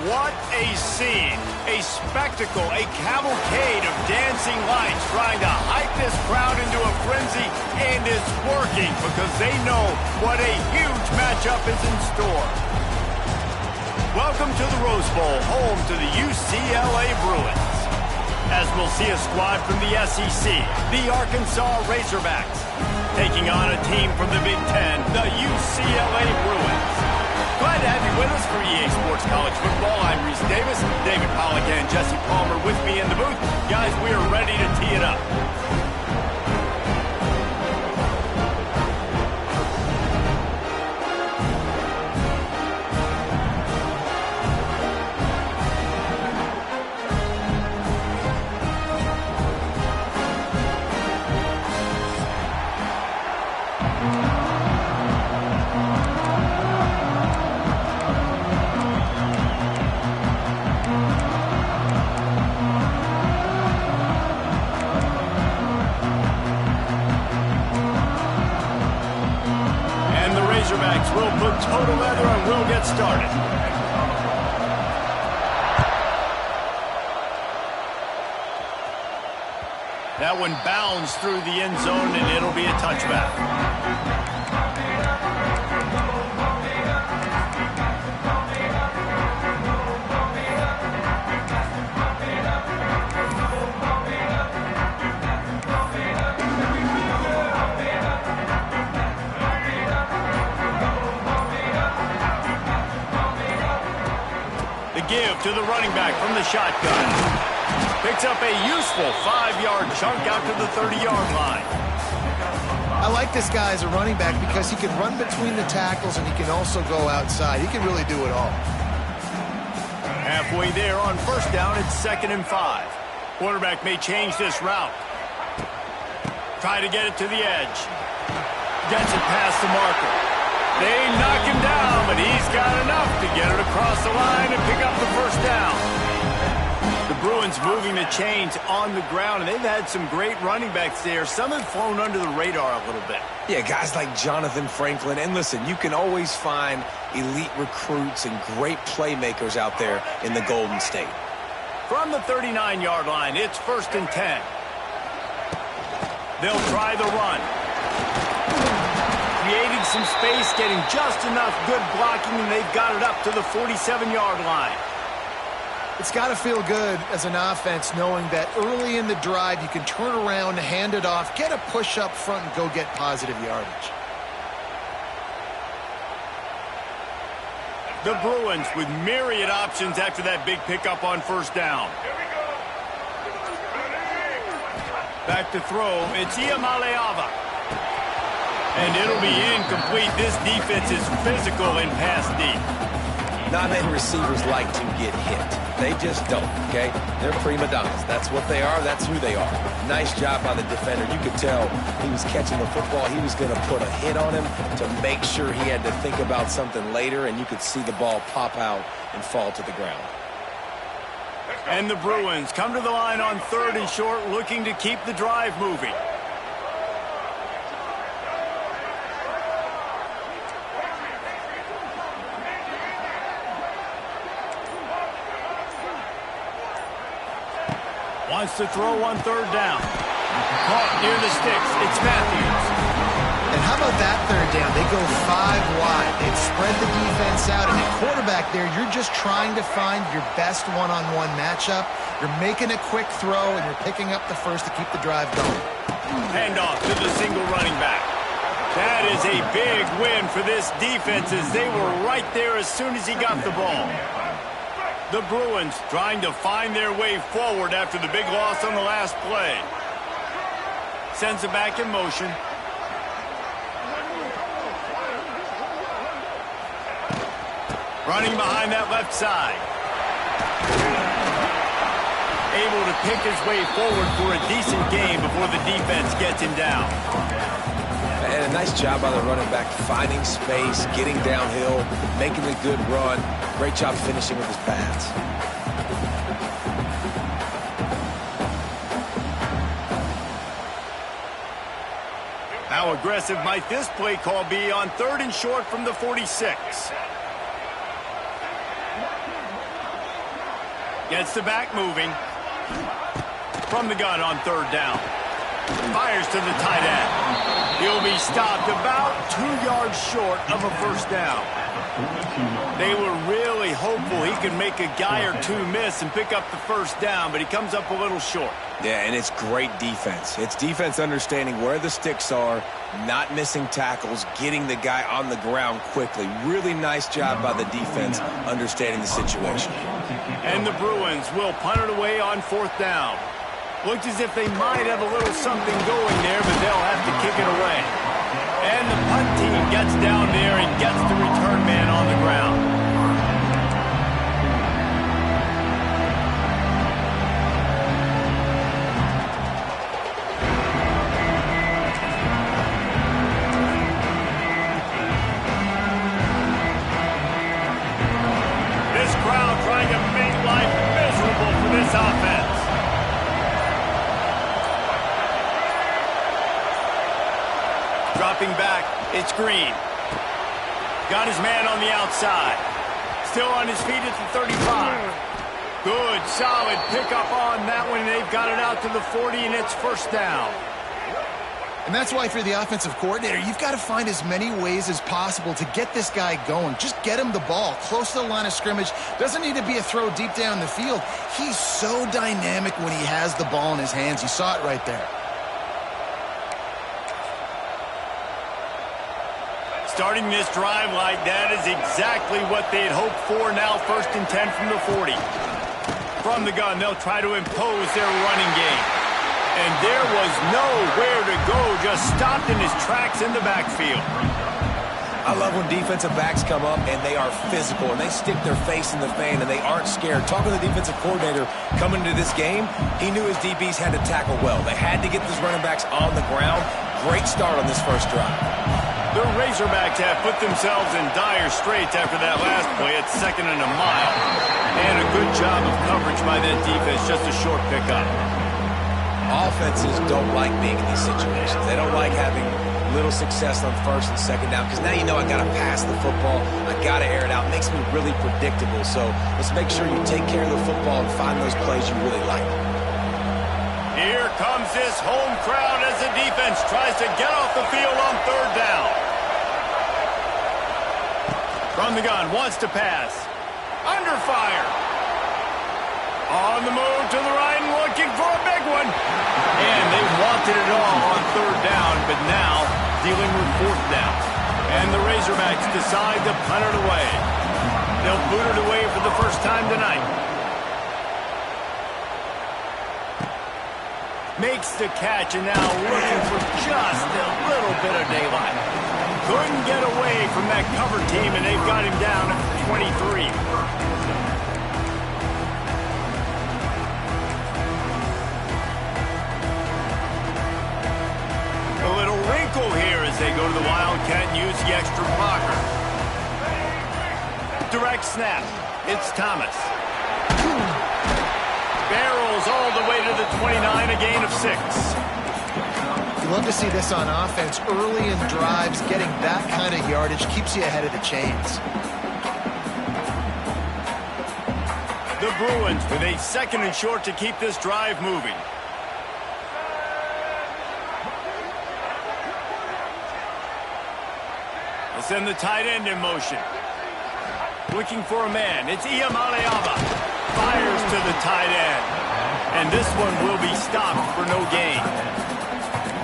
What a scene, a spectacle, a cavalcade of dancing lights trying to hype this crowd into a frenzy, and it's working because they know what a huge matchup is in store. Welcome to the Rose Bowl, home to the UCLA Bruins. As we'll see a squad from the SEC, the Arkansas Razorbacks, taking on a team from the Big Ten, the UCLA Bruins. Glad to have you with us for EA Sports College Football. I'm Reese Davis, David Pollack and Jesse Palmer with me in the booth. Guys, we are ready to tee it up. We'll put total leather and we'll get started. That one bounds through the end zone and it'll be a touchback. Give to the running back from the shotgun. Picks up a useful 5-yard chunk out to the 30-yard line. I like this guy as a running back because he can run between the tackles and he can also go outside. He can really do it all. Halfway there on first down, it's 2nd and 5. Quarterback may change this route. Try to get it to the edge. Gets it past the marker. They knock him down, but he's got enough to get it across the line and pick up the first down. The Bruins moving the chains on the ground, and they've had some great running backs there. Some have flown under the radar a little bit. Yeah, guys like Jonathan Franklin. And listen, you can always find elite recruits and great playmakers out there in the Golden State. From the 39-yard line, it's 1st and 10. They'll try the run. Creating some space, getting just enough good blocking, and they've got it up to the 47-yard line. It's got to feel good as an offense knowing that early in the drive you can turn around, hand it off, get a push up front, and go get positive yardage. The Bruins with myriad options after that big pickup on first down. Back to throw, it's Iamaleava. And it'll be incomplete. This defense is physical and pass deep. Not many receivers like to get hit. They just don't, okay? They're prima donnas. That's what they are. That's who they are. Nice job by the defender. You could tell he was catching the football. He was going to put a hit on him to make sure he had to think about something later, and you could see the ball pop out and fall to the ground. And the Bruins come to the line on 3rd and short, looking to keep the drive moving. Wants to throw on 3rd down. Caught near the sticks. It's Matthews. And how about that 3rd down? They go 5 wide. They've spread the defense out. And at quarterback there, you're just trying to find your best one-on-one matchup. You're making a quick throw, and you're picking up the first to keep the drive going. Handoff to the single running back. That is a big win for this defense as they were right there as soon as he got the ball. The Bruins trying to find their way forward after the big loss on the last play. Sends it back in motion. Running behind that left side. Able to pick his way forward for a decent game before the defense gets him down. And a nice job by the running back, finding space, getting downhill, making a good run. Great job finishing with his pads. How aggressive might this play call be on 3rd and short from the 46? Gets the back moving. From the gun on third down. Fires to the tight end. He'll be stopped about 2 yards short of a first down. They were really hopeful he could make a guy or two miss and pick up the first down, but he comes up a little short. Yeah, and it's great defense. It's defense understanding where the sticks are, not missing tackles, getting the guy on the ground quickly. Really nice job by the defense understanding the situation. And the Bruins will punt it away on fourth down. Looks as if they might have a little something going there, but they'll have to kick it away. And the punt team gets down there and gets the return man on the ground. This crowd trying to make life miserable for this offense. Dropping back, it's Green. Got his man on the outside. Still on his feet at the 35. Good, solid pickup on that one. They've got it out to the 40, and it's first down. And that's why, if you're the offensive coordinator, you've got to find as many ways as possible to get this guy going. Just get him the ball close to the line of scrimmage. Doesn't need to be a throw deep down the field. He's so dynamic when he has the ball in his hands. You saw it right there. Starting this drive like that is exactly what they had hoped for. Now 1st and 10 from the 40. From the gun, they'll try to impose their running game. And there was nowhere to go, just stopped in his tracks in the backfield. I love when defensive backs come up and they are physical and they stick their face in the fan and they aren't scared. Talking to the defensive coordinator coming into this game, he knew his DBs had to tackle well. They had to get these running backs on the ground. Great start on this first drive. The Razorbacks have put themselves in dire straits after that last play at 2nd and a mile. And a good job of coverage by that defense, just a short pickup. Offenses don't like being in these situations. They don't like having little success on 1st and 2nd down because now you know I got to pass the football. I got to air it out. It makes me really predictable. So let's make sure you take care of the football and find those plays you really like. Here comes this home crowd as the defense tries to get off the field on third down. From the gun, wants to pass. Under fire. On the move to the right and looking for a big one. And they wanted it all on third down, but now dealing with fourth down. And the Razorbacks decide to punt it away. They'll boot it away for the first time tonight. Makes the catch and now looking for just a little bit of daylight. Couldn't get away from that cover team, and they've got him down at 23. A little wrinkle here as they go to the Wildcat and use the extra blocker. Direct snap. It's Thomas. Barrels all the way to the 29, a gain of 6. You love to see this on offense. Early in drives, getting that kind of yardage keeps you ahead of the chains. The Bruins with a 2nd and short to keep this drive moving. They'll send the tight end in motion. Looking for a man. It's Iamaleava. Fires to the tight end. And this one will be stopped for no gain.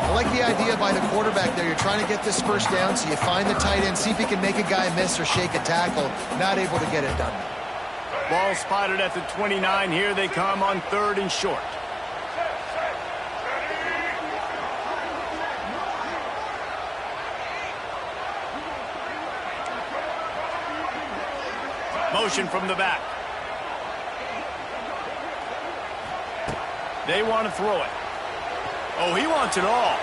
I like the idea by the quarterback there. You're trying to get this first down, so you find the tight end, see if he can make a guy miss or shake a tackle. Not able to get it done. Ball spotted at the 29. Here they come on 3rd and short. Motion from the back. They want to throw it. Oh, he wants it all.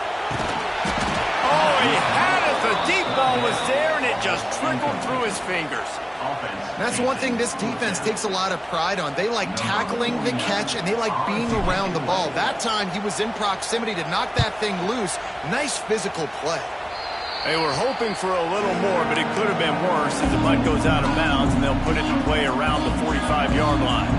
Oh, he had it. The deep ball was there, and it just trickled through his fingers. That's one thing this defense takes a lot of pride on. They like tackling the catch, and they like being around the ball. That time, he was in proximity to knock that thing loose. Nice physical play. They were hoping for a little more, but it could have been worse as the punt goes out of bounds, and they'll put it in play around the 45-yard line.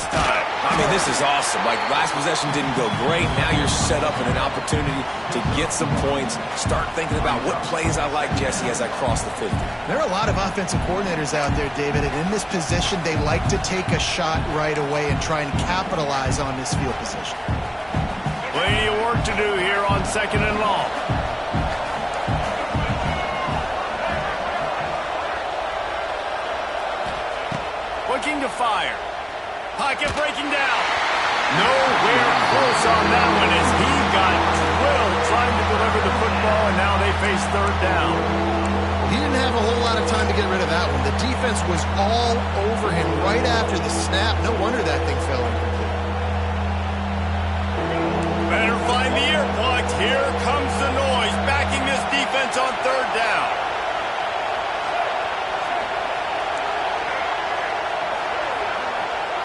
this time. I mean, this is awesome. Like, last possession didn't go great. Now you're set up in an opportunity to get some points. Start thinking about what plays I like, Jesse, as I cross the 50. There are a lot of offensive coordinators out there, David, and in this position, they like to take a shot right away and try and capitalize on this field position. Plenty of work to do here on 2nd and long. Looking to fire. Pocket breaking down. Nowhere close on that one as he got drilled trying to deliver the football, and now they face 3rd down. He didn't have a whole lot of time to get rid of that one. The defense was all over him right after the snap. No wonder that thing fell incomplete. Better find the ear plugs. Here comes the noise, backing this defense on 3rd down.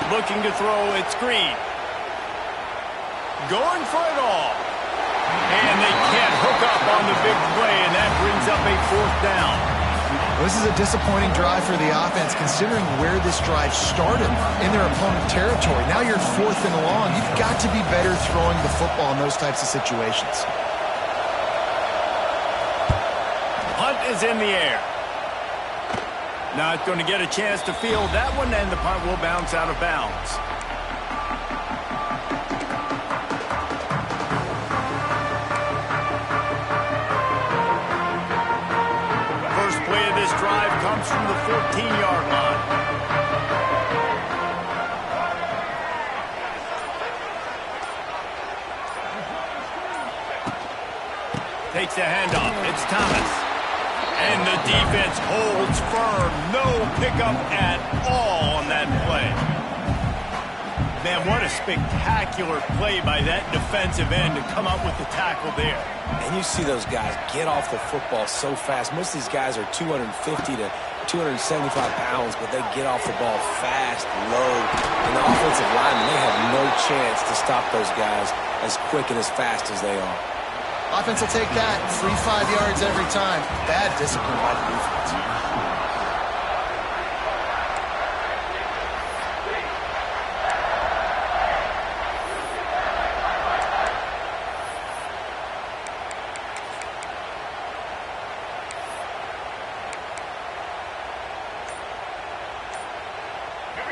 Looking to throw, it's Green. Going for it all. And they can't hook up on the big play, and that brings up a 4th down. This is a disappointing drive for the offense, considering where this drive started in their opponent territory. Now you're 4th and long. You've got to be better throwing the football in those types of situations. Punt is in the air. Not going to get a chance to field that one, and the punt will bounce out of bounds. First play of this drive comes from the 14-yard line. Takes the handoff. It's Thomas. And the defense holds firm. No pickup at all on that play. Man, what a spectacular play by that defensive end to come up with the tackle there. And you see those guys get off the football so fast. Most of these guys are 250 to 275 pounds, but they get off the ball fast, low. And the offensive linemen, they have no chance to stop those guys as quick and as fast as they are. Offense will take that. Free 5 yards every time. Bad discipline by the defense.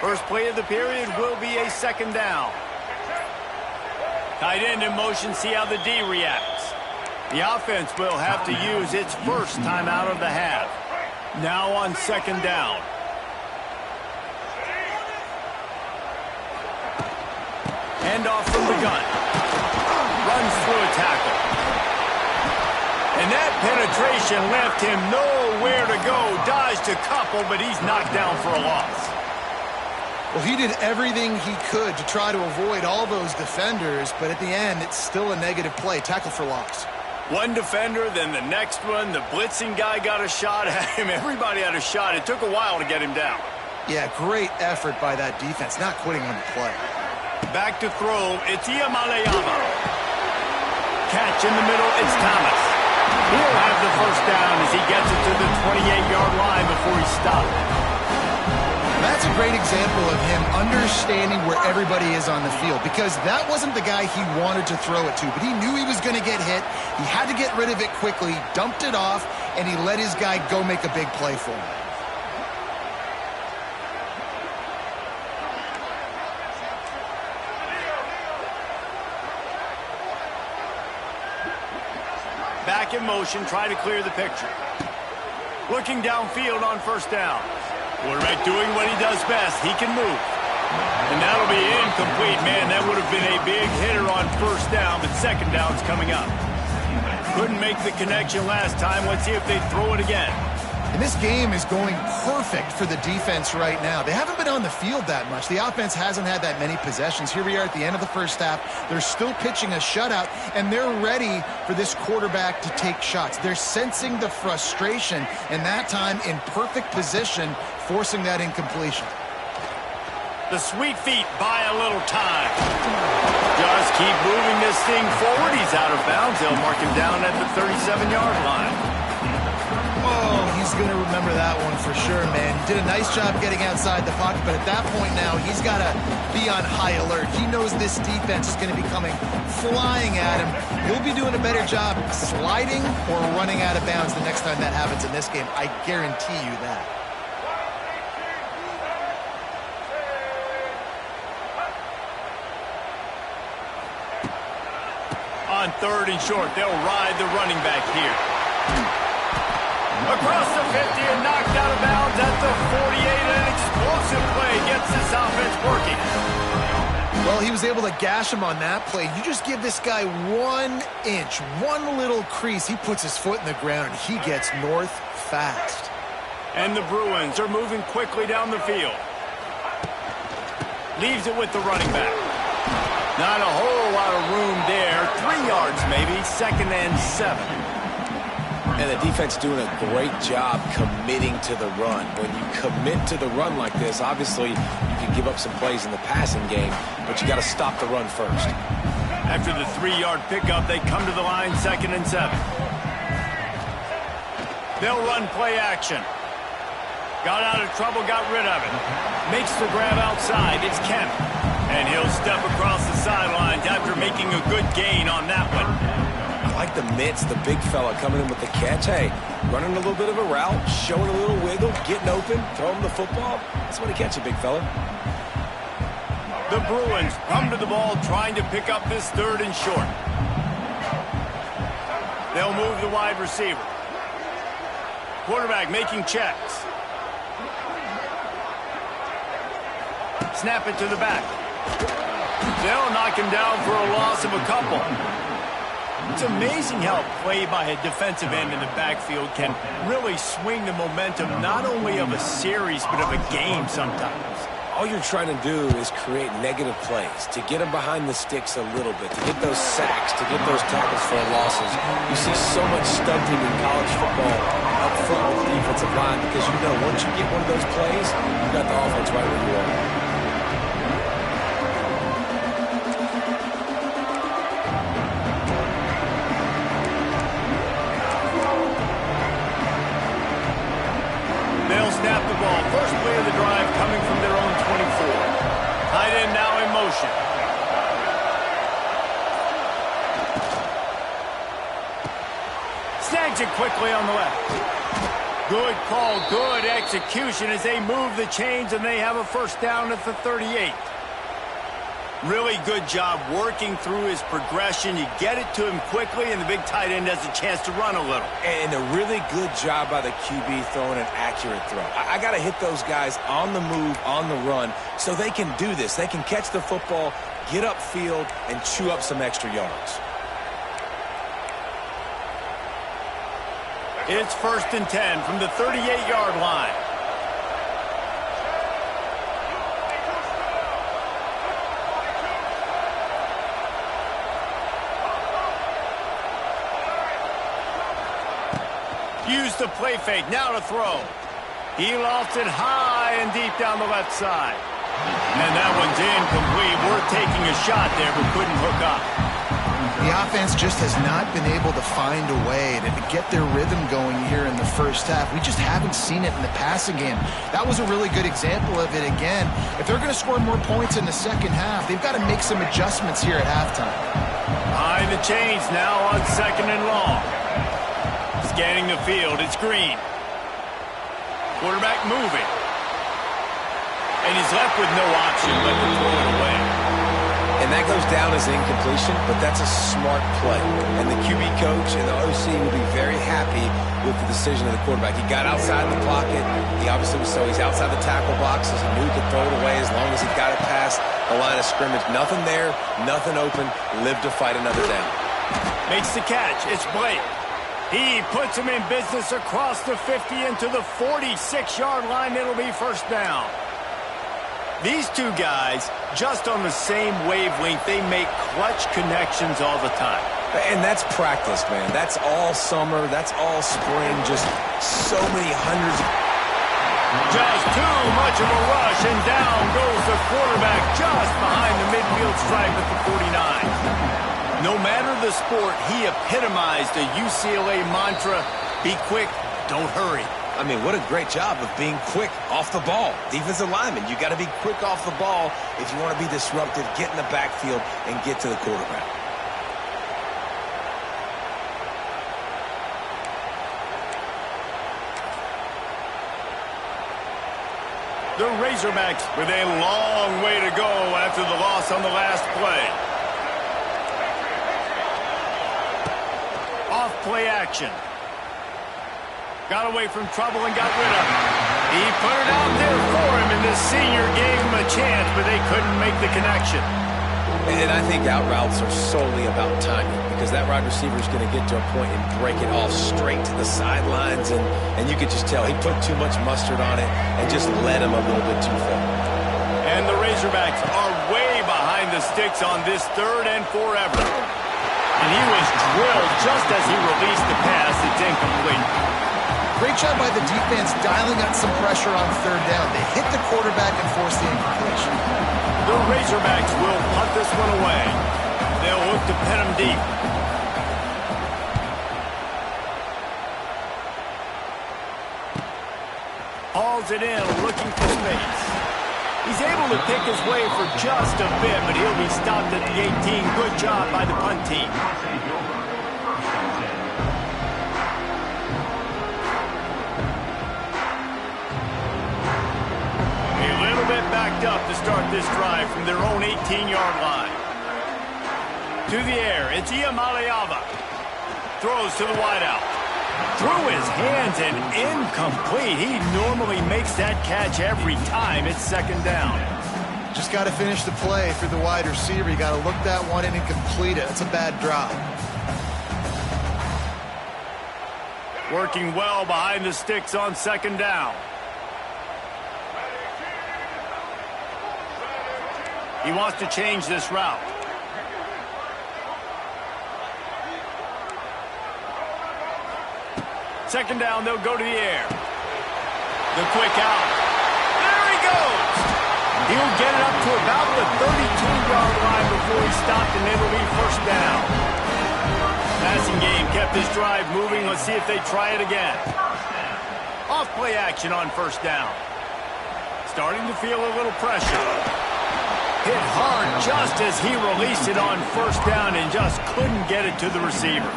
First play of the period will be a 2nd down. Tight end in motion, see how the D reacts. The offense will have to use its first timeout of the half. Now on 2nd down. Handoff from the gun. Runs through a tackle. And that penetration left him nowhere to go. Dodged a couple, but he's knocked down for a loss. Well, he did everything he could to try to avoid all those defenders, but at the end, it's still a negative play. Tackle for loss. One defender, then the next one. The blitzing guy got a shot at him. Everybody had a shot. It took a while to get him down. Yeah, great effort by that defense, not quitting on the play. Back to throw, it's Iamalayama. Catch in the middle, it's Thomas. He'll have the first down as he gets it to the 28-yard line before he stopped. That's a great example of him understanding where everybody is on the field, because that wasn't the guy he wanted to throw it to, but he knew he was going to get hit. He had to get rid of it quickly, dumped it off, and he let his guy go make a big play for him. Back in motion, try to clear the picture. Looking downfield on first down. Quarterback doing what he does best. He can move. And that'll be incomplete. Man, that would have been a big hitter on first down, but second down's coming up. Couldn't make the connection last time. Let's see if they throw it again. And this game is going perfect for the defense right now. They haven't been on the field that much. The offense hasn't had that many possessions. Here we are at the end of the first half. They're still pitching a shutout, and they're ready for this quarterback to take shots. They're sensing the frustration, and that time in perfect position, forcing that incompletion. The sweet feet buy a little time. Just keep moving this thing forward. He's out of bounds. They'll mark him down at the 37-yard line. Oh, he's going to remember that one for sure, man. He did a nice job getting outside the pocket, but at that point now, he's got to be on high alert. He knows this defense is going to be coming flying at him. He'll be doing a better job sliding or running out of bounds the next time that happens in this game. I guarantee you that. On 3rd and short, they'll ride the running back here. Across the 50 and knocked out of bounds at the 48. An explosive play gets this offense working. Well, he was able to gash him on that play. You just give this guy 1 inch, one little crease. He puts his foot in the ground, and he gets north fast. And the Bruins are moving quickly down the field. Leaves it with the running back. Not a whole lot of room there. 3 yards maybe, 2nd and 7. And the defense doing a great job committing to the run. When you commit to the run like this, obviously you can give up some plays in the passing game, but you got to stop the run first. After the 3-yard pickup, they come to the line, 2nd and 7. They'll run play action. Got out of trouble, got rid of it. Makes the grab outside. It's Kemp. And he'll step across the sidelines after making a good gain on that one. I like the mitts, the big fella coming in with the catch. Hey, running a little bit of a route, showing a little wiggle, getting open, throwing the football. That's when he catches it, big fella. The Bruins come to the ball trying to pick up this 3rd and short. They'll move the wide receiver. Quarterback making checks. Snap it to the back. They'll knock him down for a loss of a couple. It's amazing how a play by a defensive end in the backfield can really swing the momentum not only of a series but of a game sometimes. All you're trying to do is create negative plays, to get them behind the sticks a little bit, to get those sacks, to get those tackles for losses. You see so much stunting in college football up front with the defensive line because you know once you get one of those plays, you got the offense right where you are. Snap the ball. First play of the drive coming from their own 24. Tight end now in motion. Snags it quickly on the left. Good call, good execution as they move the chains and they have a first down at the 38. Really good job working through his progression. You get it to him quickly, and the big tight end has a chance to run a little. And a really good job by the QB throwing an accurate throw. I got to hit those guys on the move, on the run, so they can do this. They can catch the football, get upfield, and chew up some extra yards. It's 1st and 10 from the 38-yard line. Use the play fake, now to throw. He lofts it high and deep down the left side. And that one's incomplete. We're taking a shot there, but couldn't hook up. The offense just has not been able to find a way to get their rhythm going here in the first half. We just haven't seen it in the passing game. That was a really good example of it again. If they're going to score more points in the second half, they've got to make some adjustments here at halftime. Behind the chains now on 2nd and long. Scanning the field, it's Green. Quarterback moving. And he's left with no option but to throw it away. And that goes down as an incompletion, but that's a smart play. And the QB coach and the OC will be very happy with the decision of the quarterback. He got outside the pocket. He obviously was so he's outside the tackle boxes. He knew he could throw it away as long as he got it past the line of scrimmage. Nothing there, nothing open. Live to fight another down. Makes the catch. It's Blake. He puts him in business across the 50 into the 46-yard line. It'll be first down. These two guys, just on the same wavelength, they make clutch connections all the time. And that's practice, man. That's all summer. That's all spring. Just so many hundreds. Just too much of a rush, and down goes the quarterback just behind the midfield stripe at the 49. No matter the sport, he epitomized a UCLA mantra, be quick, don't hurry. I mean, what a great job of being quick off the ball. Defensive lineman, you got to be quick off the ball if you want to be disruptive, get in the backfield, and get to the quarterback. The Razorbacks with a long way to go after the loss on the last play. Off play action. Got away from trouble and got rid of it. He put it out there for him, and this senior gave him a chance, but they couldn't make the connection. And I think out routes are solely about timing, because that wide receiver is going to get to a point and break it off straight to the sidelines, and you could just tell he put too much mustard on it and just led him a little bit too far. And the Razorbacks are way behind the sticks on this 3rd and forever. And he was drilled just as he released the pass. It's incomplete. Great job by the defense dialing up some pressure on 3rd down. They hit the quarterback and forced the incompletion. The Razorbacks will punt this one away. They'll look to pin him deep. Hauls it in, looking for space. He's able to pick his way for just a bit, but he'll be stopped at the 18. Good job by the punt team. Backed up to start this drive from their own 18-yard line. To the air, it's Iamaleava. Throws to the wideout. Through his hands and incomplete. He normally makes that catch every time. It's 2nd down. Just got to finish the play for the wide receiver. You got to look that one in and complete it. It's a bad drop. Working well behind the sticks on 2nd down. He wants to change this route. Second down, they'll go to the air. The quick out. There he goes. He'll get it up to about the 32-yard line before he stopped, and it'll be 1st down. Passing game kept this drive moving. Let's see if they try it again. Off play action on 1st down. Starting to feel a little pressure. Hit hard just as he released it on 1st down and just couldn't get it to the receiver.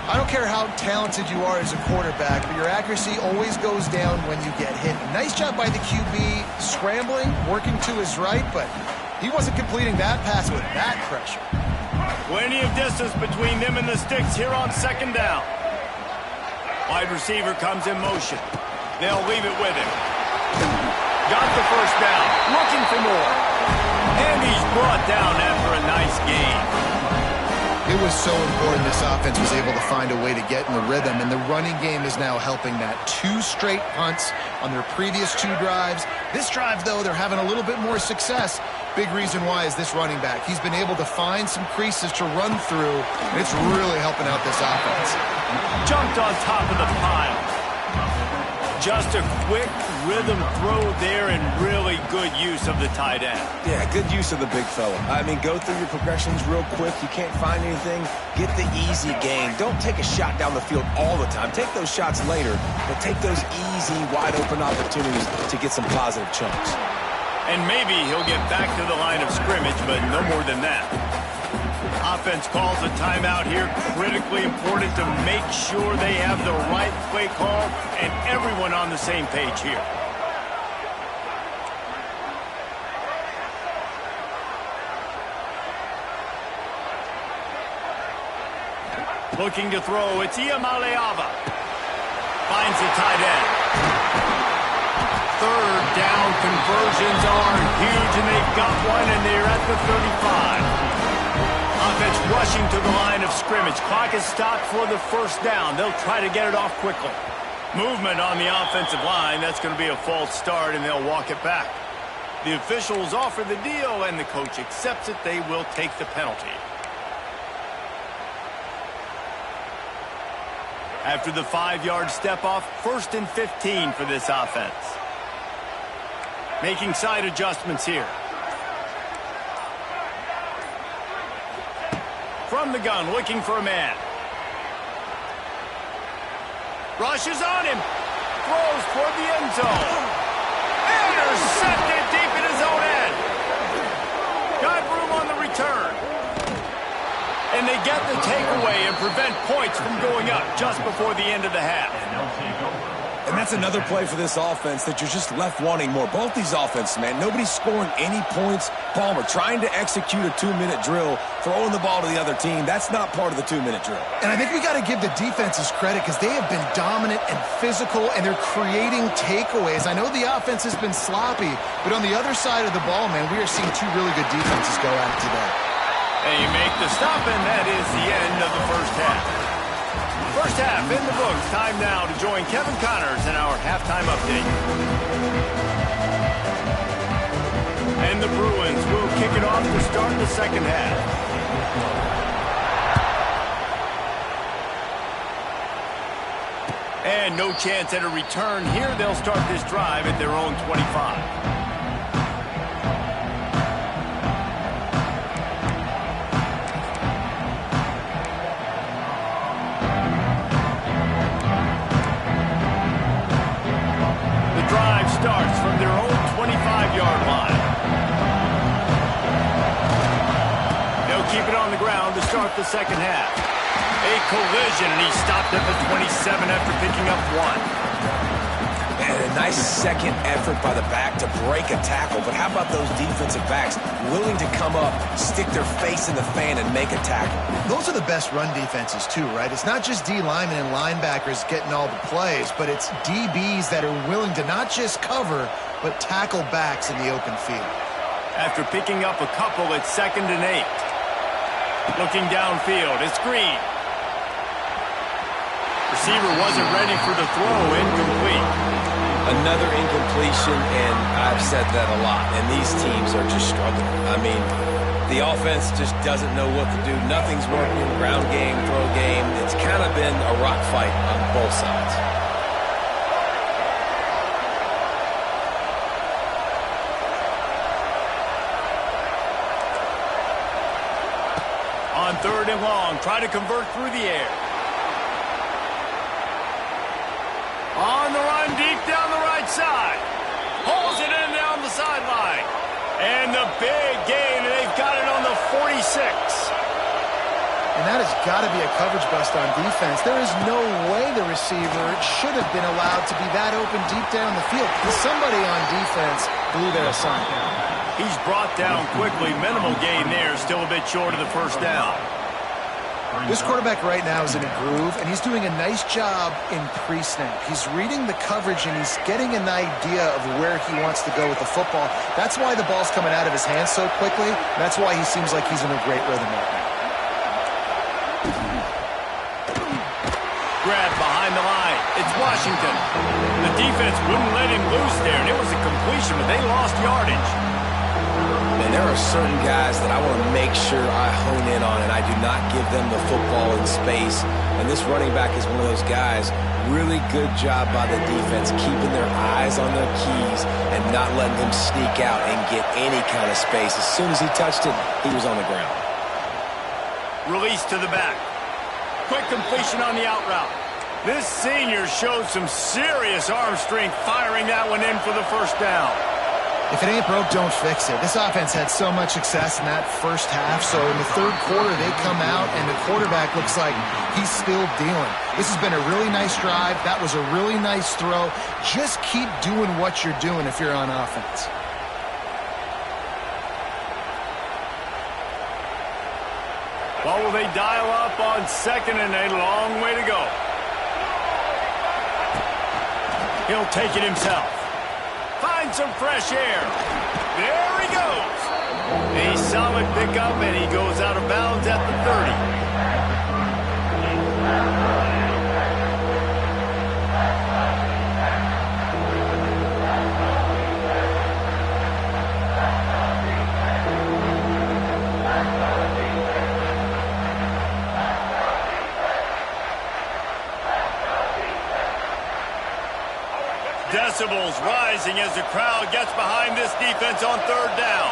I don't care how talented you are as a quarterback, but your accuracy always goes down when you get hit. Nice job by the QB scrambling, working to his right, but he wasn't completing that pass with that pressure. Plenty of distance between them and the sticks here on 2nd down. Wide receiver comes in motion. They'll leave it with him. Got the 1st down, looking for more. And he's brought down after a nice gain. It was so important this offense was able to find a way to get in the rhythm, and the running game is now helping that. 2 straight punts on their previous 2 drives. This drive, though, they're having a little bit more success. Big reason why is this running back. He's been able to find some creases to run through, and it's really helping out this offense. Jumped on top of the pile. Just a quick rhythm throw there and really good use of the tight end. Yeah, good use of the big fella. I mean, go through your progressions real quick. You can't find anything. Get the easy gain. Don't take a shot down the field all the time. Take those shots later, but take those easy, wide-open opportunities to get some positive chunks. And maybe he'll get back to the line of scrimmage, but no more than that. Offense calls a timeout here. Critically important to make sure they have the right play call and everyone on the same page here. Looking to throw, it's Iamaleava. Finds the tight end. 3rd down conversions are huge, and they've got one, and they're at the 35. Offense rushing to the line of scrimmage. Clock is stopped for the 1st down. They'll try to get it off quickly. Movement on the offensive line. That's going to be a false start, and they'll walk it back. The officials offer the deal, and the coach accepts it. They will take the penalty. After the 5-yard step-off, 1st and 15 for this offense. Making side adjustments here. From the gun, looking for a man. Rushes on him. throws toward the end zone. Intercepted deep in his own end. Got room on the return. And they get the takeaway and prevent points from going up just before the end of the half. And that's another play for this offense that you're just left wanting more. Both these offenses, man, nobody's scoring any points. Palmer trying to execute a 2-minute drill, throwing the ball to the other team. That's not part of the 2-minute drill. And I think we got to give the defenses credit because they have been dominant and physical, and they're creating takeaways. I know the offense has been sloppy, but on the other side of the ball, man, we are seeing two really good defenses go at it today. They make the stop, and that is the end of the first half. First half in the books. Time now to join Kevin Connors in our halftime update. And the Bruins will kick it off to start the second half. And no chance at a return here. They'll start this drive at their own 25. Starts from their own 25-yard line. They'll keep it on the ground to start the second half. A collision, and he stopped at the 27 after picking up one. And a nice second effort by the back to break a tackle. But how about those defensive backs willing to come up, stick their face in the fan, and make a tackle? Those are the best run defenses, too, right? It's not just D linemen and linebackers getting all the plays, but it's DBs that are willing to not just cover, but tackle backs in the open field. After picking up a couple, it's 2nd and 8. Looking downfield, it's Green. Receiver wasn't ready for the throw, incomplete. Another incompletion, and I've said that a lot, and these teams are just struggling. I mean, the offense just doesn't know what to do. Nothing's working. Ground game, throw game. It's kind of been a rock fight on both sides. On 3rd and long, try to convert through the air. On the run, deep down the right side. Pulls it in down the sideline. And the big gain, and they've got it on the 46. And that has got to be a coverage bust on defense. There is no way the receiver should have been allowed to be that open deep down the field. Somebody on defense blew their assignment. He's brought down quickly. Minimal gain there, still a bit short of the first down. This quarterback right now is in a groove, and he's doing a nice job in pre-snap. He's reading the coverage, and he's getting an idea of where he wants to go with the football. That's why the ball's coming out of his hands so quickly. That's why he seems like he's in a great rhythm right now. Grab behind the line. It's Washington. The defense wouldn't let him loose there, and it was a completion, but they lost yardage. And there are certain guys that I want to make sure I hone in on, and I do not give them the football in space. And this running back is one of those guys. Really good job by the defense, keeping their eyes on their keys and not letting him sneak out and get any kind of space. As soon as he touched it, he was on the ground. Release to the back. Quick completion on the out route. This senior showed some serious arm strength firing that one in for the first down. If it ain't broke, don't fix it. This offense had so much success in that first half, so in the third quarter they come out and the quarterback looks like he's still dealing. This has been a really nice drive. That was a really nice throw. Just keep doing what you're doing if you're on offense. Well, will they dial up on 2nd and a long way to go? He'll take it himself. Find some fresh air. There he goes. A solid pickup, and he goes out of bounds at the 30. Decibels rising as the crowd gets behind this defense on 3rd down.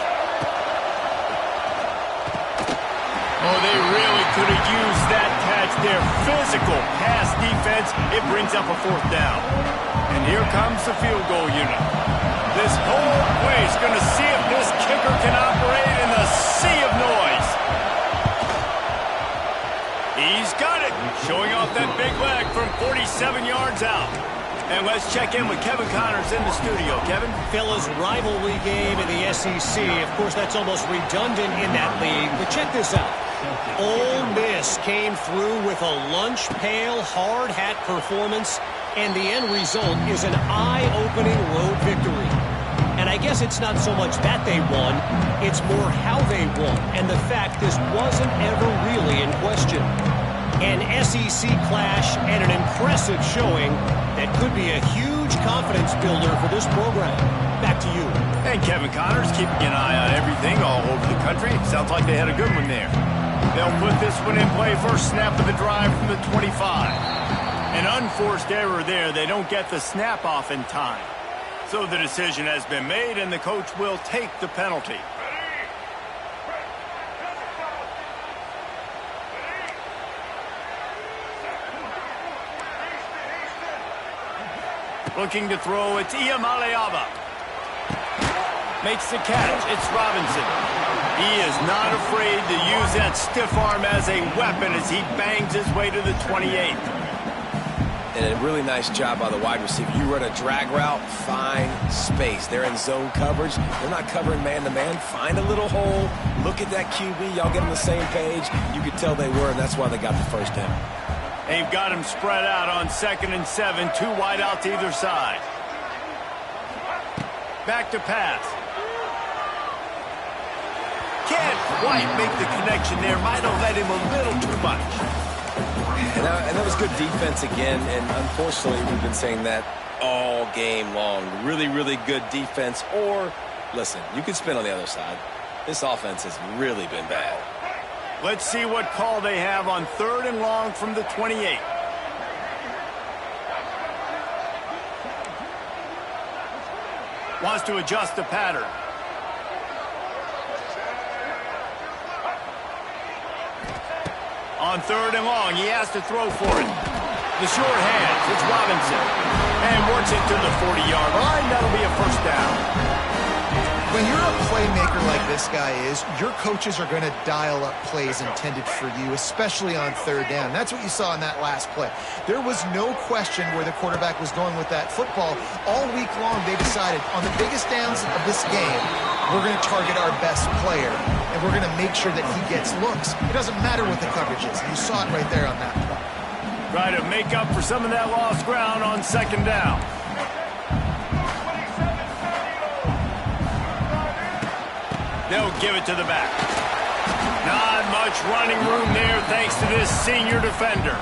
Oh, they really could have used that catch there. their physical pass defense, it brings up a 4th down. And here comes the field goal unit. This whole place going to see if this kicker can operate in the sea of noise. He's got it, showing off that big leg from 47 yards out. And let's check in with Kevin Connors in the studio. Kevin? Fellas, rivalry game in the SEC. Of course, that's almost redundant in that league. But check this out. Ole Miss came through with a lunch pail, hard hat performance, and the end result is an eye-opening road victory. And I guess it's not so much that they won, it's more how they won, and the fact this wasn't ever really in question. An SEC clash and an impressive showing that could be a huge confidence builder for this program. Back to you. And Kevin Connors keeping an eye on everything all over the country. Sounds like they had a good one there. They'll put this one in play first snap of the drive from the 25. An unforced error there. They don't get the snap off in time. So the decision has been made, and the coach will take the penalty. Looking to throw, it's Iamaleava. Makes the catch, it's Robinson. He is not afraid to use that stiff arm as a weapon as he bangs his way to the 28th. And a really nice job by the wide receiver. You run a drag route, find space. They're in zone coverage. They're not covering man-to-man. Find a little hole. Look at that QB. Y'all get on the same page. You could tell they were, and that's why they got the first down. They've got him spread out on 2nd and 7. 2 wide out to either side. Back to pass. Can't quite make the connection there. Might have let him a little too much. And that was good defense again, and unfortunately we've been saying that all game long. Really, really good defense. Or, listen, you can spin on the other side. This offense has really been bad. Let's see what call they have on 3rd and long from the 28. Wants to adjust the pattern. On 3rd and long, he has to throw for it. The short hands, it's Robinson. And works it to the 40-yard line. That'll be a first down. When you're a playmaker like this guy is, your coaches are going to dial up plays intended for you, especially on 3rd down. That's what you saw in that last play. There was no question where the quarterback was going with that football. All week long, they decided on the biggest downs of this game, we're going to target our best player, and we're going to make sure that he gets looks. It doesn't matter what the coverage is. You saw it right there on that play. Try to make up for some of that lost ground on 2nd down. They'll give it to the back. Not much running room there thanks to this senior defender.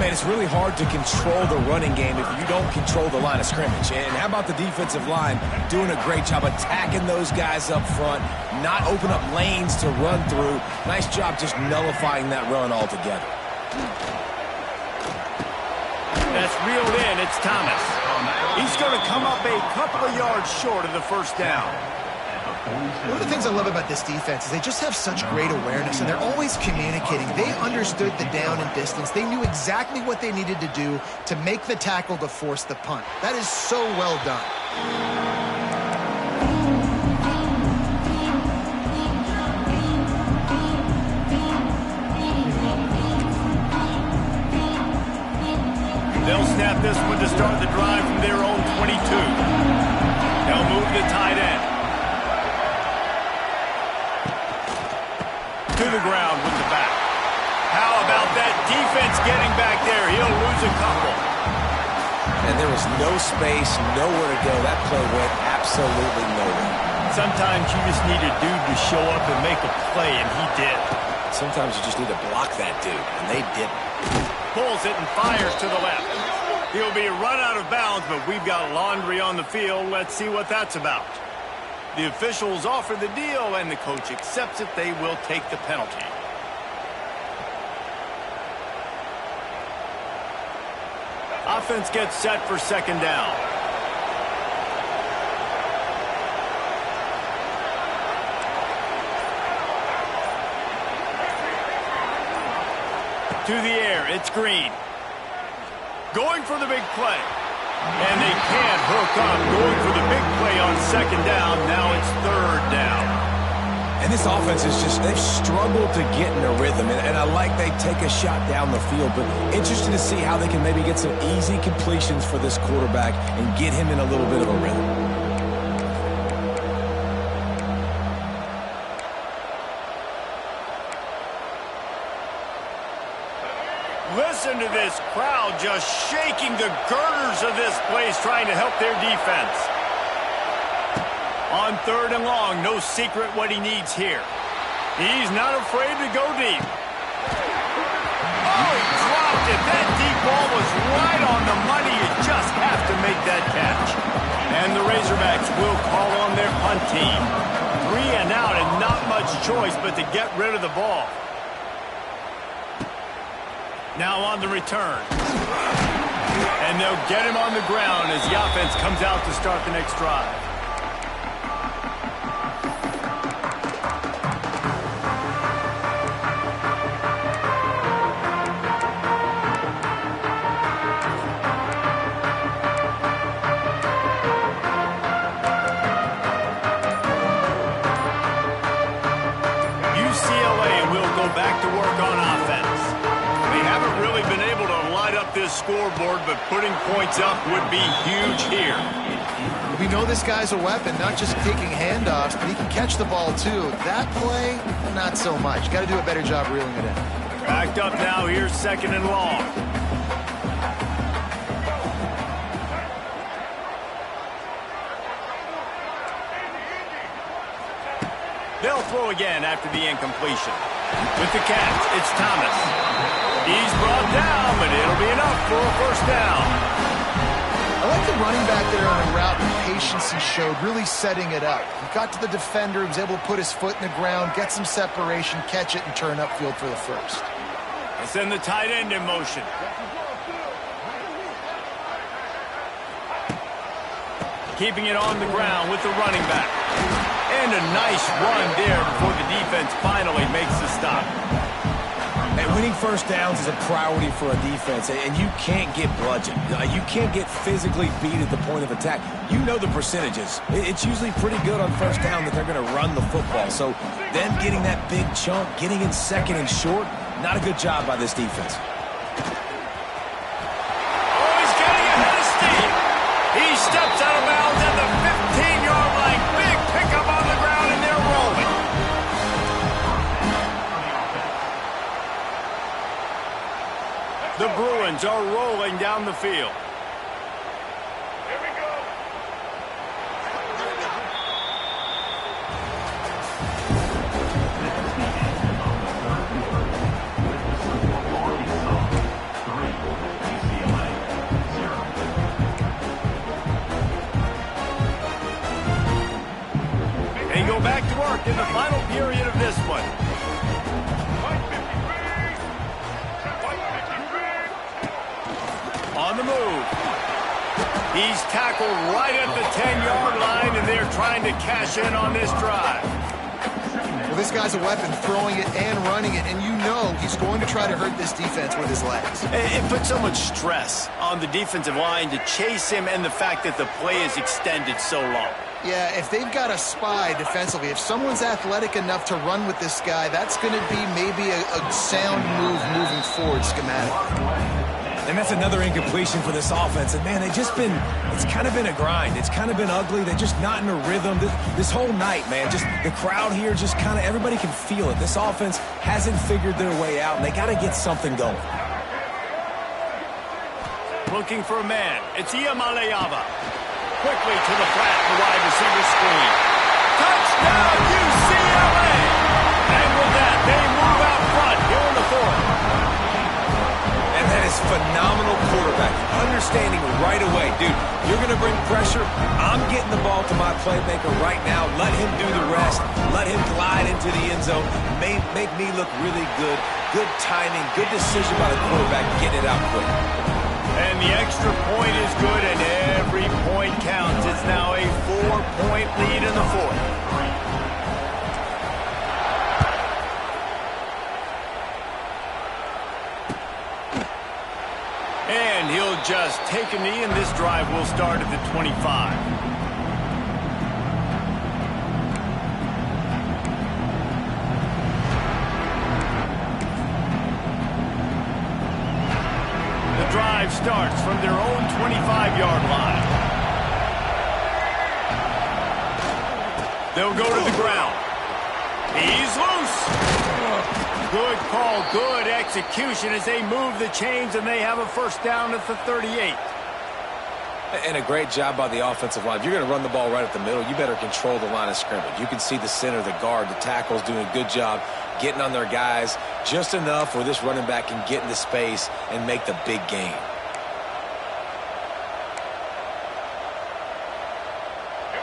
Man, it's really hard to control the running game if you don't control the line of scrimmage. And how about the defensive line doing a great job attacking those guys up front, not open up lanes to run through. Nice job just nullifying that run altogether. That's reeled in. It's Thomas. He's going to come up a couple of yards short of the first down. One of the things I love about this defense is they just have such great awareness, and they're always communicating. They understood the down and distance. They knew exactly what they needed to do to make the tackle to force the punt. That is so well done. They'll snap this one to start the drive from their own 22. They'll move the tight end. To the ground with the back. How about that defense getting back there? He'll lose a couple. And there was no space, nowhere to go. That play went absolutely nowhere. Sometimes you just need a dude to show up and make a play, and he did. Sometimes you just need to block that dude, and they didn't. Pulls it and fires to the left. He'll be run out of bounds, but we've got laundry on the field. Let's see what that's about. The officials offer the deal, and the coach accepts it. They will take the penalty. Offense gets set for 2nd down. To the air, it's Green. Going for the big play. And they can't hook up. Going for the big play on second down. Now it's third down. And this offense is just, they've struggled to get in a rhythm. And I like they take a shot down the field, but interested to see how they can maybe get some easy completions for this quarterback and get him in a little bit of a rhythm. Listen to this crowd just shaking the girders of this place, trying to help their defense. On third and long, no secret what he needs here. He's not afraid to go deep. Oh, he dropped it. That deep ball was right on the money. You just have to make that catch. And the Razorbacks will call on their punt team. 3 and out and not much choice but to get rid of the ball. Now on the return. And they'll get him on the ground as the offense comes out to start the next drive. UCLA will go back to work on offense. They haven't really been able to light up this scoreboard, but putting points up would be huge here. We know this guy's a weapon, not just taking handoffs, but he can catch the ball too. That play, not so much. Got to do a better job reeling it in. Backed up now, here's second and long. They'll throw again after the incompletion. With the catch, it's Thomas. He's brought down, but it'll be enough for a first down. I like the running back there on the route and the patience he showed, really setting it up. He got to the defender, he was able to put his foot in the ground, get some separation, catch it, and turn upfield for the first. They send the tight end in motion. Keeping it on the ground with the running back. And a nice run there before the defense finally makes the stop. And winning first downs is a priority for a defense, and you can't get bludgeoned. You can't get physically beat at the point of attack. You know the percentages. It's usually pretty good on first down that they're going to run the football. So them getting that big chunk, getting in second and short, not a good job by this defense. Oh, he's getting ahead of steam. He steps out of bounds at the 15-yard line. Big pickup on the ground, and they're rolling. The Bruins are rolling down the field. Here we go. They go back to work in the final period of this one. On the move. He's tackled right at the 10-yard line, and they're trying to cash in on this drive. Well, this guy's a weapon, throwing it and running it, and you know he's going to try to hurt this defense with his legs. It puts so much stress on the defensive line to chase him, and the fact that the play is extended so long. Yeah, if they've got a spy defensively, if someone's athletic enough to run with this guy, that's going to be maybe a sound move moving forward schematically. And that's another incompletion for this offense. And, man, they've just been, it's kind of been a grind. It's kind of been ugly. They're just not in a rhythm. This whole night, man, just the crowd here, just kind of everybody can feel it. This offense hasn't figured their way out, and they got to get something going. Looking for a man. It's Iamaleava. Quickly to the flat, the wide receiver screen. Touchdown, UCLA! And with that, they move out front here in the fourth. And that is phenomenal quarterback. Understanding right away, dude, you're going to bring pressure. I'm getting the ball to my playmaker right now. Let him do the rest. Let him glide into the end zone. Make me look really good. Good timing, good decision by the quarterback. Get it out quick. And the extra point is good, and every point counts. It's now a 4-point lead in the fourth. just take a knee, and this drive will start at the 25. The drive starts from their own 25-yard line. They'll go to the ground. He's loose. Good call, good execution as they move the chains, and they have a first down at the 38. And a great job by the offensive line. If you're going to run the ball right at the middle, you better control the line of scrimmage. You can see the center, the guard, the tackles doing a good job getting on their guys just enough where this running back can get into space and make the big gain.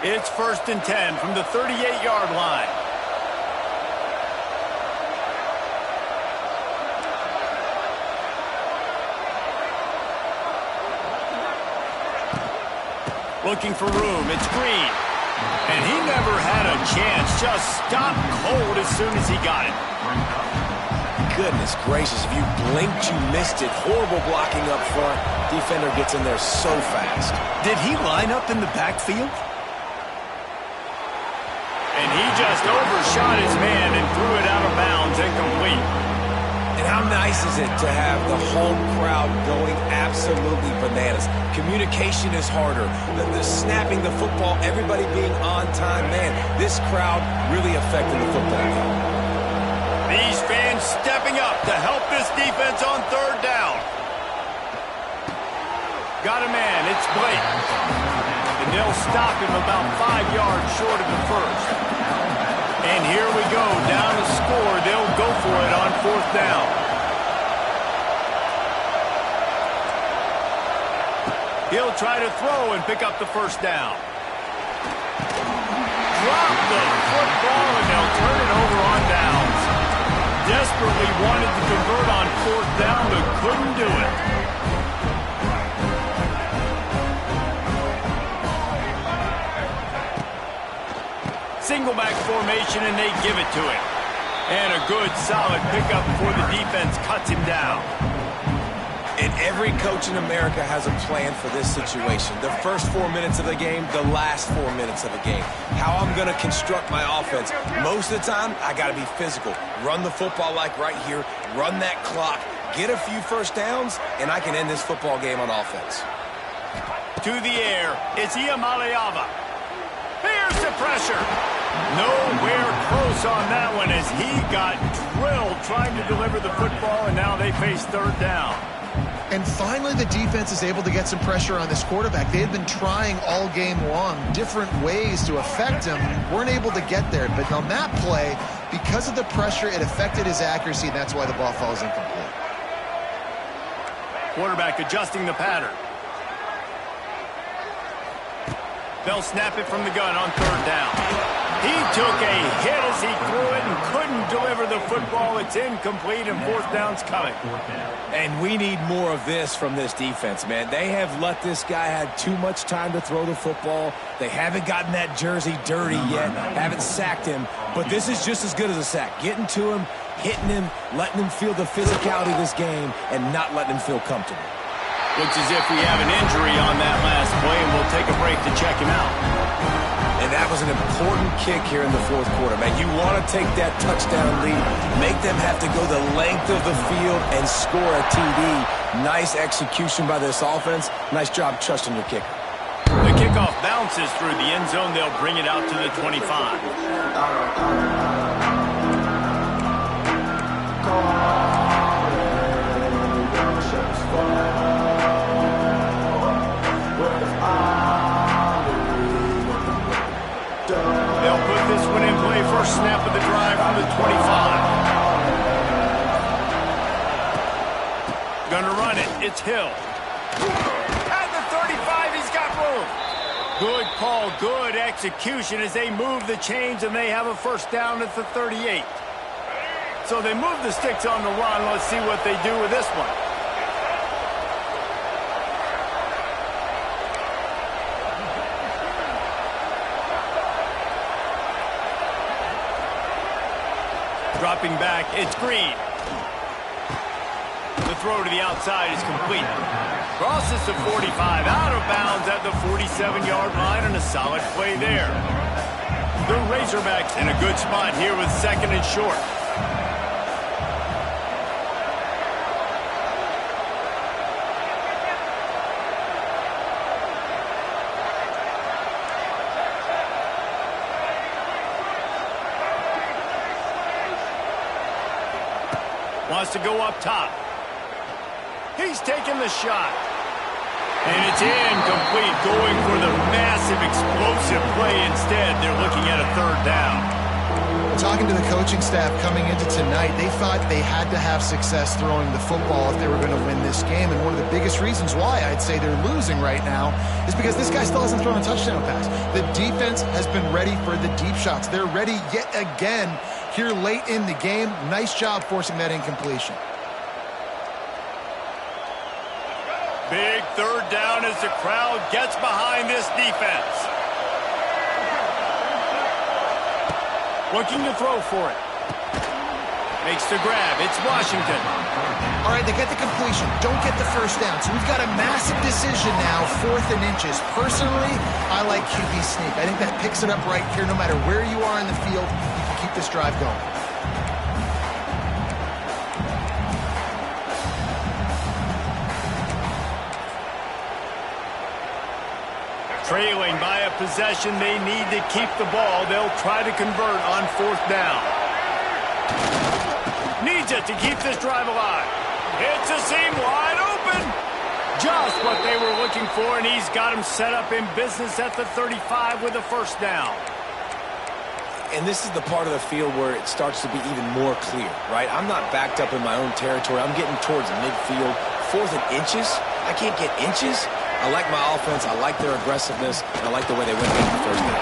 It's 1st and 10 from the 38-yard line. Looking for room. It's Green. And he never had a chance. Just stopped cold as soon as he got it. Goodness gracious, if you blinked, you missed it. Horrible blocking up front. Defender gets in there so fast. Did he line up in the backfield? And he just overshot his man and threw it out of bounds, incomplete. And how nice is it to have the home crowd going absolutely bananas? Communication is harder. The snapping the football, everybody being on time. Man, this crowd really affecting the football game. These fans stepping up to help this defense on 3rd down. Got a man. It's Blake. And they'll stop him about 5 yards short of the first. And here we go, down to score. They'll go for it on 4th down. He'll try to throw and pick up the first down. Drop the football, and they'll turn it over on downs. Desperately wanted to convert on 4th down, but couldn't do it. Single back formation, and they give it to him. And a good, solid pickup before the defense cuts him down. And every coach in America has a plan for this situation. The first 4 minutes of the game, the last 4 minutes of the game. How I'm going to construct my offense. Most of the time, I got to be physical. Run the football like right here. Run that clock. Get a few first downs, and I can end this football game on offense. To the air, it's Iamaleava. Here's the pressure. Nowhere close on that one as he got drilled trying to deliver the football, and now they face 3rd down. And finally, the defense is able to get some pressure on this quarterback. They had been trying all game long different ways to affect him. Weren't able to get there. But on that play, because of the pressure, it affected his accuracy, and that's why the ball falls incomplete. Quarterback adjusting the pattern. They'll snap it from the gun on 3rd down. He took a hit as he threw it and couldn't deliver the football. It's incomplete, and 4th down's coming. And we need more of this from this defense, man. They have let this guy have too much time to throw the football. They haven't gotten that jersey dirty yet, haven't sacked him. But this is just as good as a sack. Getting to him, hitting him, letting him feel the physicality of this game, and not letting him feel comfortable. Looks as if we have an injury on that last play, and we'll take a break to check him out. And that was an important kick here in the 4th quarter, man. You want to take that touchdown lead, make them have to go the length of the field and score a TD. Nice execution by this offense. Nice job trusting your kicker. The kickoff bounces through the end zone. They'll bring it out to the 25. They'll put this one in play. First snap of the drive from the 25. Gonna run it. It's Hill. At the 35, he's got room. Good call, good execution as they move the chains, and they have a first down at the 38. So they move the sticks on the run. Let's see what they do with this one. Dropping back, it's Green. The throw to the outside is complete. Crosses the 45, out of bounds at the 47-yard line, and a solid play there. The Razorbacks in a good spot here with second and short. Wants to go up top. He's taking the shot. And it's incomplete, going for the massive explosive play instead. They're looking at a third down. Talking to the coaching staff coming into tonight, they thought they had to have success throwing the football if they were going to win this game. And one of the biggest reasons why I'd say they're losing right now is because this guy still hasn't thrown a touchdown pass. The defense has been ready for the deep shots. They're ready yet again here late in the game. Nice job forcing that incompletion. Big third down as the crowd gets behind this defense. Looking to throw for it. Makes the grab. It's Washington. All right, they get the completion. Don't get the first down. So we've got a massive decision now, 4th and inches. Personally, I like QB sneak. I think that picks it up right here. No matter where you are in the field, you can keep this drive going. Trailing by a possession, they need to keep the ball. They'll try to convert on 4th down. Needs it to keep this drive alive. It's a seam wide open. Just what they were looking for, and he's got him set up in business at the 35 with a first down. And this is the part of the field where it starts to be even more clear, right? I'm not backed up in my own territory. I'm getting towards midfield. 4th and inches? I can't get inches? I like my offense. I like their aggressiveness. And I like the way they went into the first down.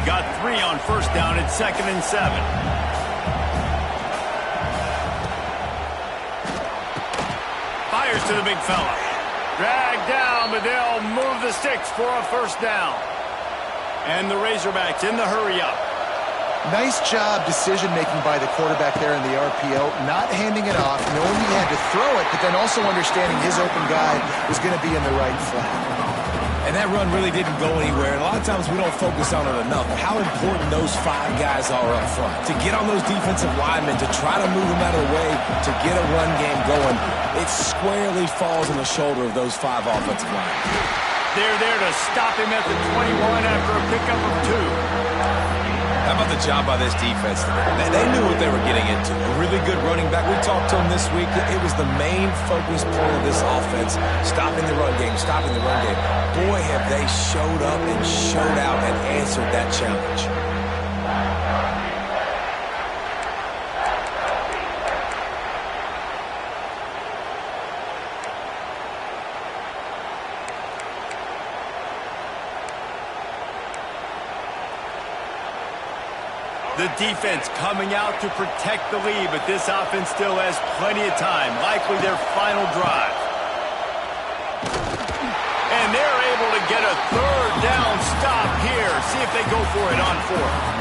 Got 3 on first down at 2nd and 7. Fires to the big fella. Dragged down, but they'll move the sticks for a first down. And the Razorbacks in the hurry up. Nice job decision-making by the quarterback there in the RPO, not handing it off, knowing he had to throw it, but then also understanding his open guy was going to be in the right flat. And that run really didn't go anywhere. And a lot of times we don't focus on it enough. How important those 5 guys are up front. To get on those defensive linemen, to try to move them out of the way, to get a run game going, it squarely falls on the shoulder of those 5 offensive linemen. They're there to stop him at the 21 after a pickup of 2. How about the job by this defense today? They knew what they were getting into. A really good running back. We talked to him this week. It was the main focus point of this offense. Stopping the run game, stopping the run game. Boy, have they showed up and showed out and answered that challenge. The defense coming out to protect the lead, but this offense still has plenty of time, likely their final drive. And they're able to get a third down stop here. See if they go for it on 4th.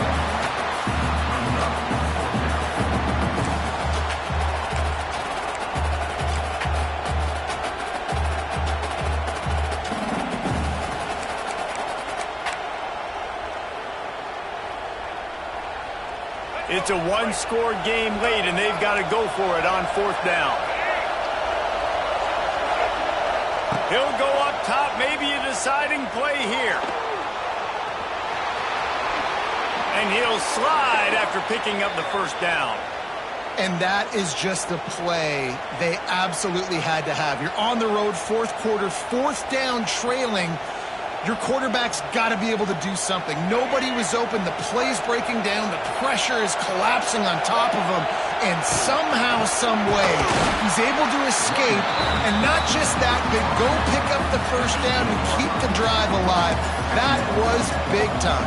It's a one-score game late, and they've got to go for it on 4th down. He'll go up top, maybe a deciding play here. And he'll slide after picking up the first down. And that is just the play they absolutely had to have. You're on the road, 4th quarter, 4th down, trailing. Your quarterback's got to be able to do something. Nobody was open. The play's breaking down. The pressure is collapsing on top of him. And somehow, some way, he's able to escape. And not just that, but go pick up the first down and keep the drive alive. That was big time.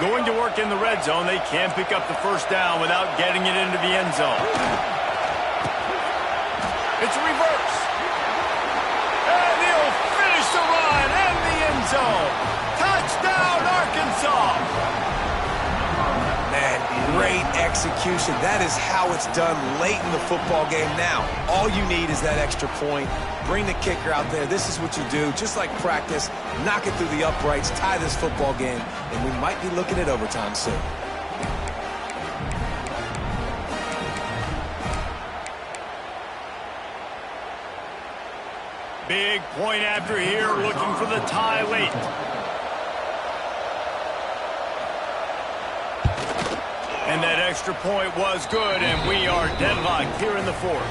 Going to work in the red zone. They can't pick up the first down without getting it into the end zone. It's a reverse. And he'll finish the run in the end zone. Touchdown, Arkansas. Man, great execution. That is how it's done late in the football game now. All you need is that extra point. Bring the kicker out there. This is what you do. Just like practice, knock it through the uprights, tie this football game, and we might be looking at overtime soon. Big point after here, looking for the tie late. And that extra point was good, and we are deadlocked here in the fourth.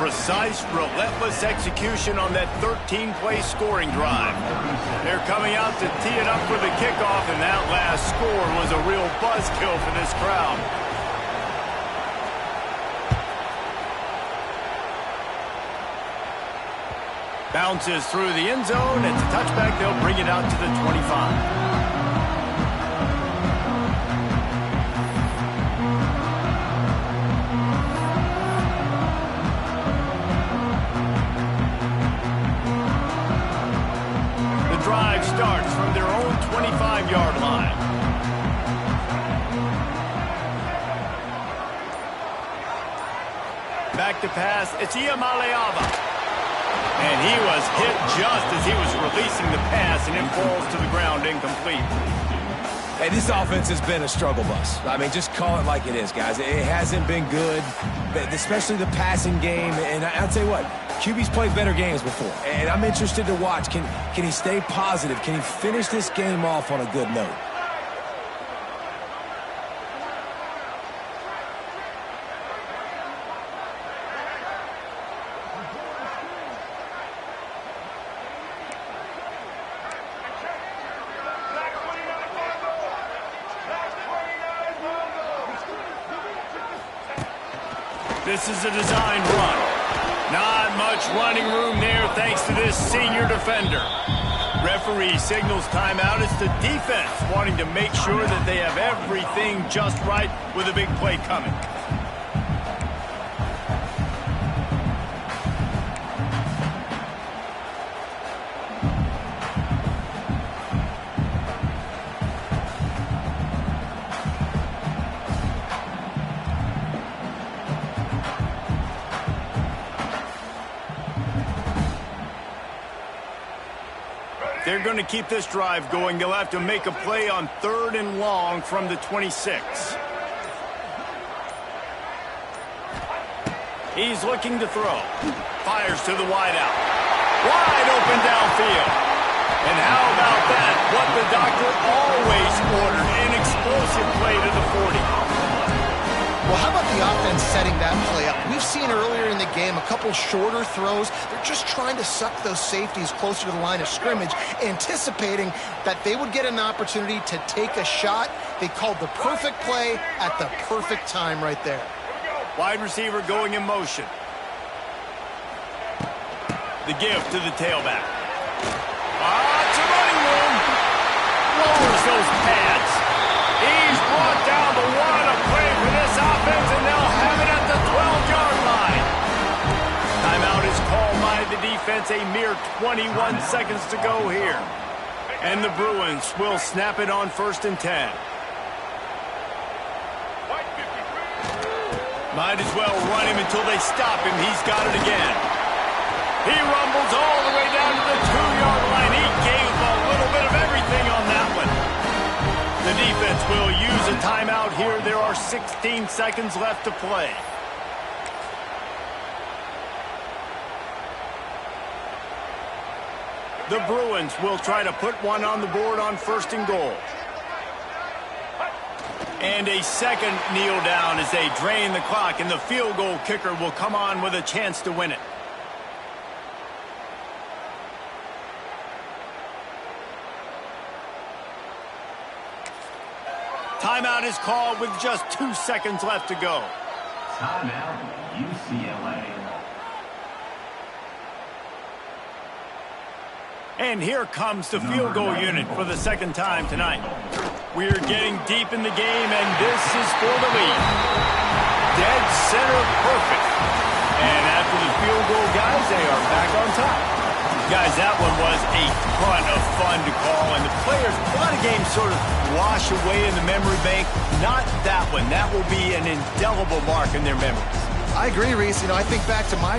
Precise, relentless execution on that 13-play scoring drive. They're coming out to tee it up for the kickoff, and that last score was a real buzzkill for this crowd. Bounces through the end zone. It's a touchback. They'll bring it out to the 25. Drive starts from their own 25-yard line. Back to pass, it's Iamaleava. And he was hit just as he was releasing the pass, and it falls to the ground incomplete. Hey, this offense has been a struggle bus. I mean, just call it like it is, guys. It hasn't been good, especially the passing game. And I'll tell you what, QB's played better games before. And I'm interested to watch. Can he stay positive? Can he finish this game off on a good note? This is a design run. Not much running room there thanks to this senior defender. Referee signals timeout. It's the defense wanting to make sure that they have everything just right with a big play coming. They're going to keep this drive going. They'll have to make a play on 3rd and long from the 26. He's looking to throw. Fires to the wideout. Wide open downfield. And how about that? What the doctor always ordered. An explosive play to the 40. Well, how about the offense setting that play up? We've seen earlier in the game a couple shorter throws. They're just trying to suck those safeties closer to the line of scrimmage, anticipating that they would get an opportunity to take a shot. They called the perfect play at the perfect time right there. Wide receiver going in motion. The give to the tailback. It's a running room. Lowers those pads. He's brought down the one. A play for this offense, and they'll have it at the 12-yard line. Timeout is called by the defense. A mere 21 seconds to go here. And the Bruins will snap it on 1st and 10. Might as well run him until they stop him. He's got it again. He rumbles all the way down to the 2-yard line. He gave a little bit of everything on that one. The defense will use a timeout here. There are 16 seconds left to play. The Bruins will try to put one on the board on 1st and goal. And a second kneel down as they drain the clock, and the field goal kicker will come on with a chance to win it. Timeout is called with just 2 seconds left to go. Timeout, UCLA. And here comes the field goal unit for the second time tonight. We're getting deep in the game, and this is for the lead. Dead center perfect. And after the field goal, guys, they are back on top. Guys, that one was a ton of fun to call, and the players, a lot of games sort of wash away in the memory bank. Not that one. That will be an indelible mark in their memories. I agree, Reese. I think back to my